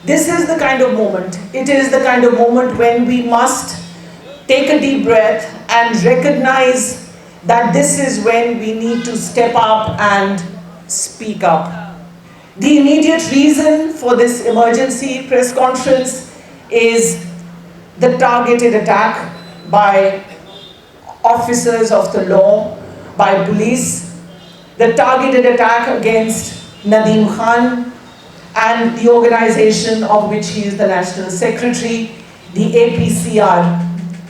This is the kind of moment, it is the kind of moment when we must take a deep breath and recognize that this is when we need to step up and speak up. The immediate reason for this emergency press conference is the targeted attack by officers of the law, by police, the targeted attack against Nadeem Khan and the organization of which he is the National Secretary, the APCR,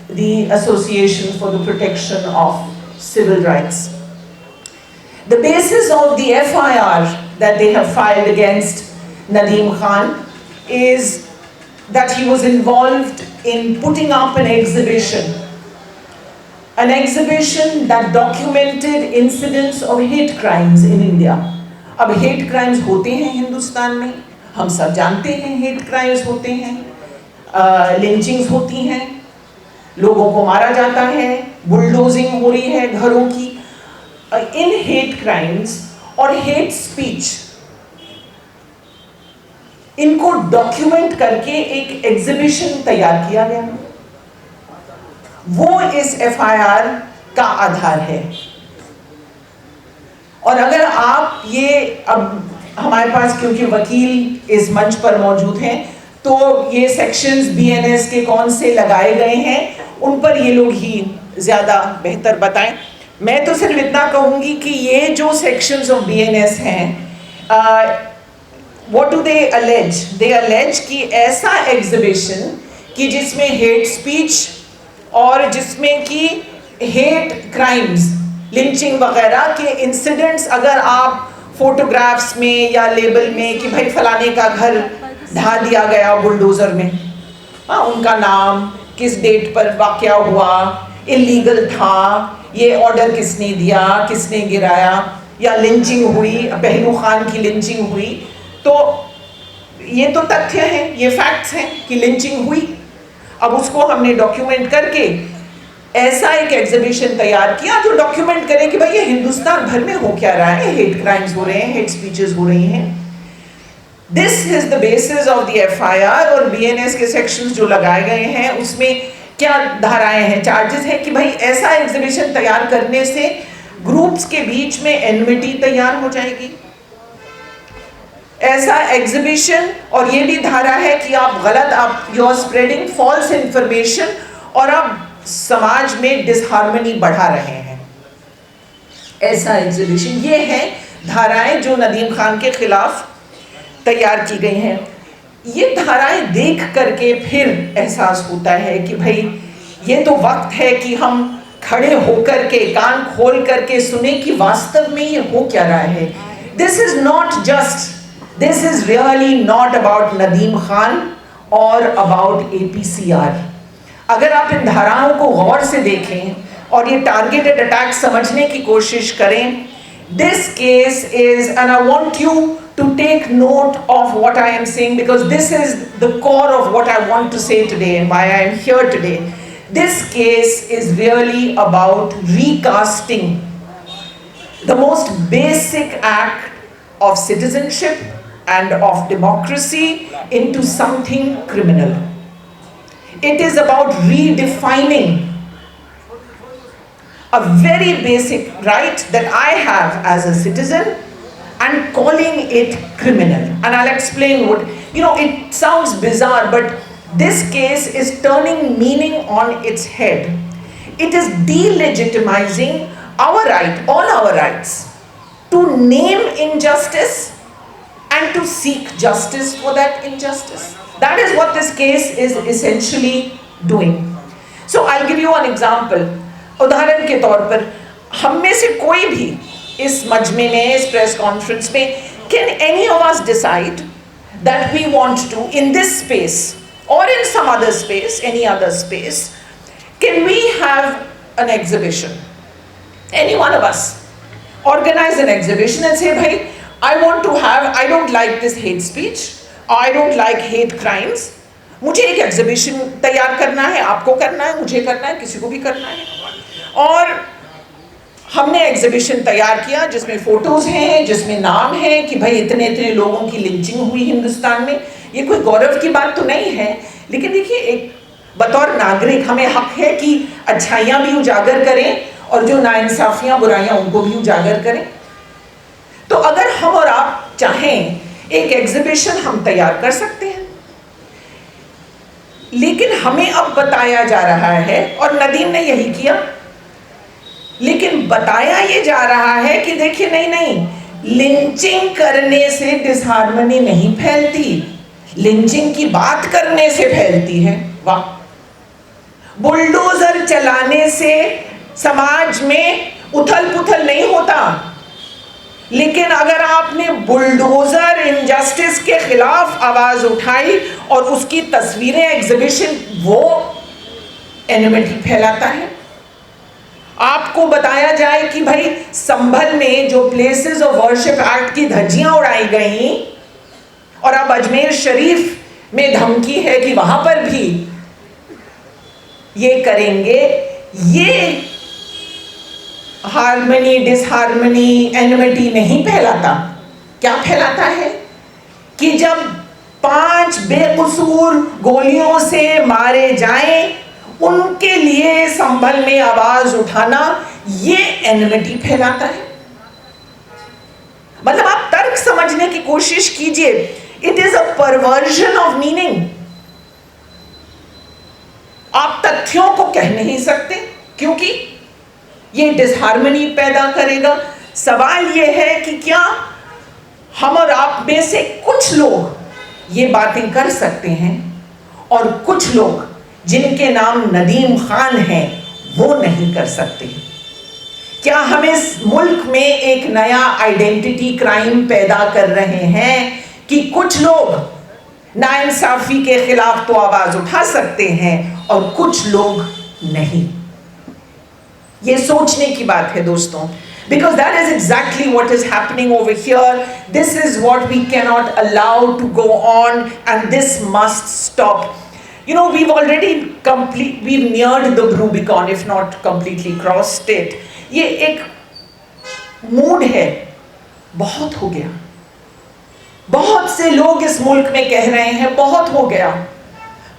the Association for the Protection of Civil Rights. The basis of the FIR that they have filed against Nadeem Khan is that he was involved in putting up an exhibition that documented incidents of hate crimes in India. अब hate crimes होते हैं हिंदुस्तान में, हम सब जानते हैं hate crimes होते हैं, lynchings होती हैं, लोगों को मारा जाता है, बुलडोजिंग हो रही है घरों की. इन hate crimes और hate speech इनको डॉक्यूमेंट करके एक एग्जीबिशन तैयार किया गया, वो इस FIR का आधार है. और अगर आप ये, अब हमारे पास क्योंकि वकील इस मंच पर मौजूद हैं, तो ये सेक्शंस BNS के कौन से लगाए गए हैं उन पर ये लोग ही ज़्यादा बेहतर बताएं. मैं तो सिर्फ इतना कहूँगी कि ये जो सेक्शंस ऑफ BNS हैं, what do they allege? They allege कि ऐसा एग्जीबिशन कि जिसमें हेट स्पीच और जिसमें कि हेट क्राइम्स, लिंचिंग वगैरह के इंसिडेंट्स अगर आप फोटोग्राफ्स में या लेबल में कि भाई फलाने का घर ढा दिया गया बुलडोजर में, उनका नाम, किस डेट पर वाकया हुआ, इलीगल था, ये ऑर्डर किसने दिया, किसने गिराया, या लिंचिंग हुई, पहलू खान की लिंचिंग हुई, तो ये तो तथ्य हैं, ये फैक्ट्स हैं कि लिंचिंग हुई. अब उसको हमने डॉक्यूमेंट करके ऐसा एक एग्जीबिशन तैयार किया जो डॉक्यूमेंट करे कि भाई ये हिंदुस्तान भर में हो क्या रहा है, हेट क्राइम्स हो रहे हैं, हेट स्पीचेस हो रही हैं. This is the basis of the FIR. और BNS के सेक्शंस जो लगाए गए हैं उसमें क्या धाराएं हैं, चार्जेस हैं कि भाई ऐसा एग्जीबिशन तैयार करने से ग्रुप्स के बीच में एनमिटी तैयार हो जाएगी, ऐसा एग्जीबिशन. और ये भी धारा है कि आप you are spreading false information और आप समाज में डिसहार्मनी बढ़ा रहे हैं, ऐसा एग्जीबिशन. ये हैं धाराएं जो नदीम खान के खिलाफ तैयार की गई हैं. ये धाराएं देख करके फिर एहसास होता है कि भाई ये तो वक्त है कि हम खड़े होकर के कान खोल करके सुने कि वास्तव में ये हो क्या रहा है. This is really not about Nadeem Khan or about APCR. अगर आप इन धाराओं को गौर से देखें और ये टारगेटेड अटैक समझने की कोशिश करें, this case is, and I want you to take note of what I am saying because this is the core of what I want to say today and why I am here today. This case is really about recasting the most basic act of citizenship and of democracy into something criminal. It is about redefining a very basic right that I have as a citizen and calling it criminal. And I'll explain what, it sounds bizarre, but this case is turning meaning on its head. It is delegitimizing our right, all our rights, to name injustice and to seek justice for that injustice. That is what this case is essentially doing. So I'll give you an example. उदाहरण के तौर पर हम में से कोई भी इस मजमे में, इस प्रेस कॉन्फ्रेंस में, can any of us decide that we want to, in this space or in some other space, any other space, can we have an exhibition? Any one of us organize an exhibition and say, bhai, I don't like this hate speech, I don't like hate crimes, मुझे एक exhibition तैयार करना है, आपको करना है, मुझे करना है, किसी को भी करना है. और हमने एग्जीबिशन तैयार किया जिसमें फोटोज हैं, जिसमें नाम है कि भाई इतने इतने लोगों की लिंचिंग हुई हिंदुस्तान में, ये कोई गौरव की बात तो नहीं है, लेकिन देखिए एक बतौर नागरिक हमें हक है कि अच्छाइयाँ भी उजागर करें और जो नाइंसाफियाँ बुराइयाँ उनको भी उजागर करें। तो अगर हम और आप चाहें एक एग्जीबिशन हम तैयार कर सकते हैं, लेकिन हमें अब बताया जा रहा है, और नदीम ने यही किया, लेकिन बताया ये जा रहा है कि देखिए नहीं, लिंचिंग करने से डिसहार्मनी नहीं फैलती, लिंचिंग की बात करने से फैलती है। वाह, बुलडोजर चलाने से समाज में उथल पुथल नहीं होता, लेकिन अगर आपने बुलडोजर इनजस्टिस के खिलाफ आवाज उठाई और उसकी तस्वीरें एग्जीबिशन, वो एनिमिटी फैलाता है। आपको बताया जाए कि भाई संभल में जो प्लेसेस ऑफ वर्शिप एक्ट की धज्जियां उड़ाई गई और अब अजमेर शरीफ में धमकी है कि वहां पर भी ये करेंगे, ये हार्मनी, डिसहार्मनी, एनिमिटी नहीं फैलाता। क्या फैलाता है कि जब 5 बेकसूर गोलियों से मारे जाएं, उनके लिए संभल में आवाज उठाना, ये एनिमिटी फैलाता है। मतलब आप तर्क समझने की कोशिश कीजिए, it is a perversion of meaning. आप तथ्यों को कह नहीं सकते क्योंकि ये डिसहार्मनी पैदा करेगा। सवाल ये है कि क्या हम और आप में से कुछ लोग ये बातें कर सकते हैं और कुछ लोग जिनके नाम नदीम खान हैं वो नहीं कर सकते। क्या हम इस मुल्क में एक नया आइडेंटिटी क्राइम पैदा कर रहे हैं कि कुछ लोग नाइंसाफी के खिलाफ तो आवाज उठा सकते हैं और कुछ लोग नहीं? ये सोचने की बात है दोस्तों, because that is exactly what is happening over here. This is what we cannot allow to go on, and this must stop. You know, we've neared the Rubicon, if not completely crossed it. ये एक mood है, बहुत हो गया। बहुत से लोग इस मुल्क में कह रहे हैं बहुत हो गया।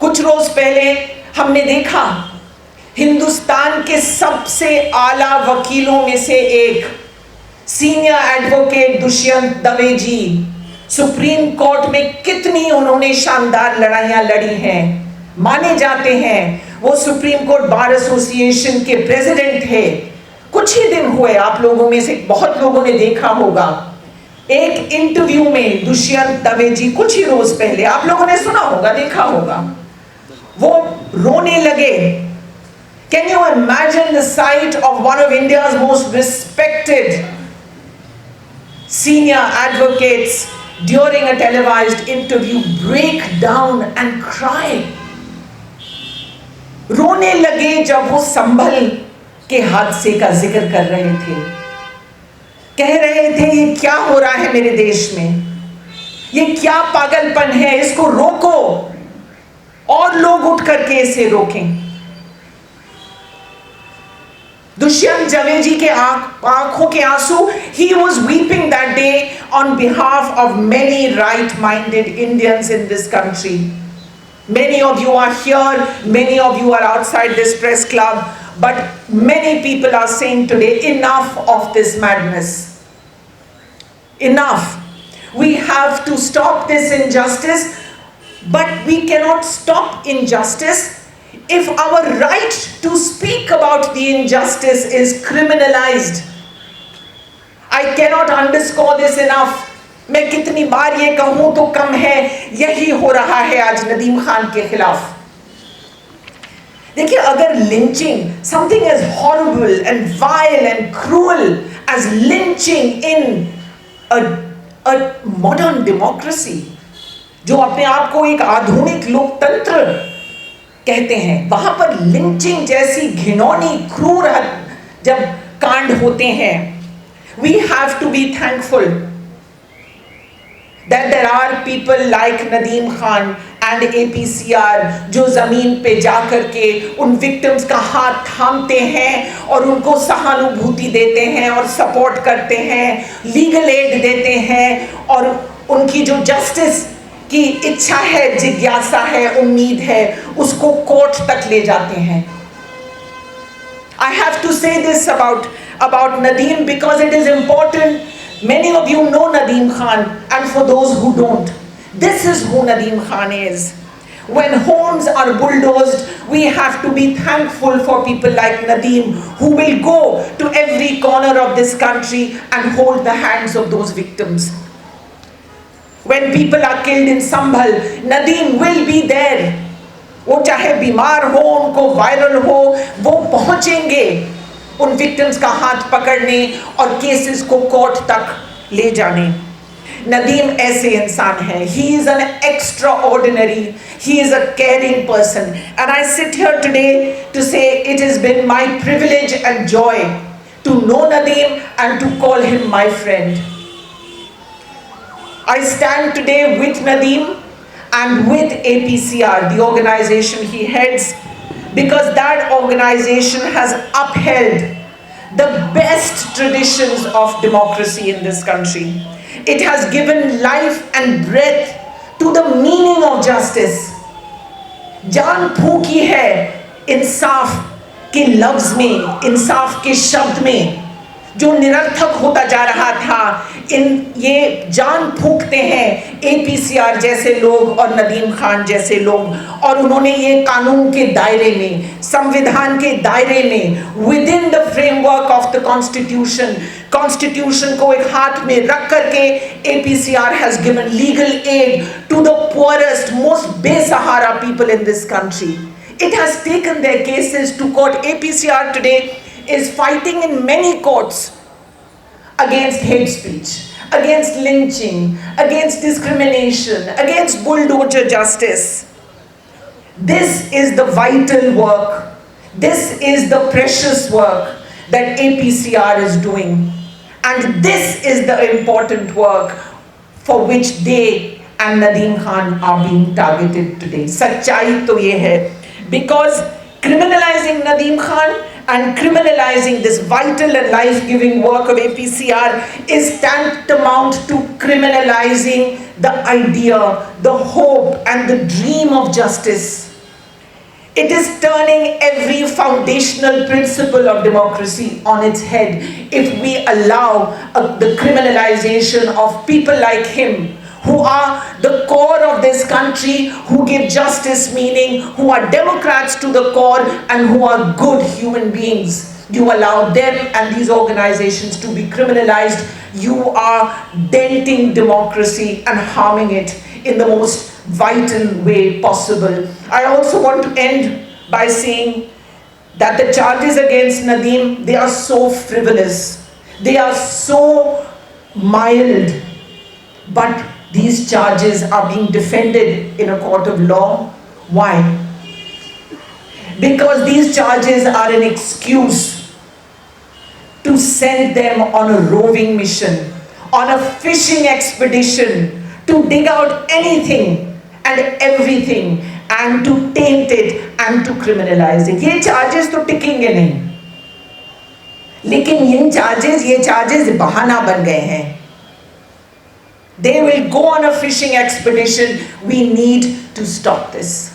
कुछ रोज पहले हमने देखा हिंदुस्तान के सबसे आला वकीलों में से एक सीनियर एडवोकेट दुष्यंत दवे जी, सुप्रीम कोर्ट में कितनी उन्होंने शानदार लड़ाइयां लड़ी हैं, माने जाते हैं। वो सुप्रीम कोर्ट बार एसोसिएशन के प्रेसिडेंट थे। कुछ ही दिन हुए, आप लोगों में से बहुत लोगों ने देखा होगा, एक इंटरव्यू में दुष्यंत दवे जी कुछ ही रोज पहले, आप लोगों ने सुना होगा, देखा होगा, वो रोने लगे। Can you imagine the sight of one of India's most respected senior advocates during a televised interview break down and cry? रोने लगे जब वो संभल के हादसे का जिक्र कर रहे थे। कह रहे थे ये क्या हो रहा है मेरे देश में, ये क्या पागलपन है, इसको रोको और लोग उठ करके इसे रोकें। दुष्यंत दवे जी के आंखों के आंसू, he was weeping that day on behalf of many right-minded Indians in this country. Many of you are here, many of you are outside this press club, but many people are saying today, enough of this madness. Enough. We have to stop this injustice, but we cannot stop injustice if our right to speak about the injustice is criminalized. I cannot underscore this enough. मैं कितनी बार ये कहूं तो कम है, यही हो रहा है आज नदीम खान के खिलाफ। देखिए, अगर lynching, something as horrible and vile and cruel as lynching in a modern democracy, जो अपने आप को एक आधुनिक लोकतंत्र कहते हैं, वहां पर लिंचिंग जैसी घिनौनी क्रूर जब कांड होते हैं, we have to be thankful that there are people like Nadeem Khan and APCR जो जमीन पे जाकर के उन विक्टिम्स का हाथ थामते हैं और उनको सहानुभूति देते हैं और सपोर्ट करते हैं, लीगल एड देते हैं और उनकी जो जस्टिस कि इच्छा है, जिज्ञासा है, उम्मीद है, उसको कोर्ट तक ले जाते हैं. I have to say this about Nadeem because it is important. Many of you know Nadeem Khan, and for those who don't, this is who Nadeem Khan is. When homes are bulldozed, we have to be thankful for people like Nadeem, who will go to every corner of this country and hold the hands of those victims. When people are killed in Sambhal, Nadeem will be there. वो चाहे बीमार हो, उनको viral हो, वो पहुंचेंगे उन victims का हाथ पकड़ने और केसेस को कोर्ट तक ले जाने. नदीम ऐसे इंसान है. He is an extraordinary, he is a caring person, and I sit here today to say it has been my privilege and joy to know Nadeem and to call him my friend. I stand today with Nadeem and with APCR, the organization he heads, because that organization has upheld the best traditions of democracy in this country. It has given life and breath to the meaning of justice. जान फूकी है इंसाफ के लफ्ज में, इंसाफ के शब्द में, जो निरर्थक होता जा रहा था. ये जान फूकते हैं APCR जैसे लोग और नदीम खान जैसे लोग, और उन्होंने ये कानून के दायरे में, संविधान के दायरे में, with in the framework of the constitution को एक हाथ में रख करके APCR has given legal aid to the poorest, most besahara people in this country. It has taken their cases to court. APCR today is fighting in many courts against hate speech, against lynching, against discrimination, against bulldozer justice. This is the vital work. This is the precious work that APCR is doing. And this is the important work for which they and Nadeem Khan are being targeted today. Sachai to ye hai. Because criminalizing Nadeem Khan and criminalizing this vital and life-giving work of APCR is tantamount to criminalizing the idea, the hope and the dream of justice. It is turning every foundational principle of democracy on its head if we allow the criminalization of people like him, who are the core of this country, who give justice meaning, who are Democrats to the core, and who are good human beings. You allow them and these organizations to be criminalized. You are denting democracy and harming it in the most vital way possible. I also want to end by saying that the charges against Nadeem, they are so frivolous. They are so mild. But these charges are being defended in a court of law. Why? Because these charges are an excuse to send them on a roving mission, on a fishing expedition, to dig out anything and everything and to taint it and to criminalize it. ये charges तो टिकेंगे नहीं, लेकिन ये charges बहाना बन गए हैं. They will go on a fishing expedition. We need to stop this.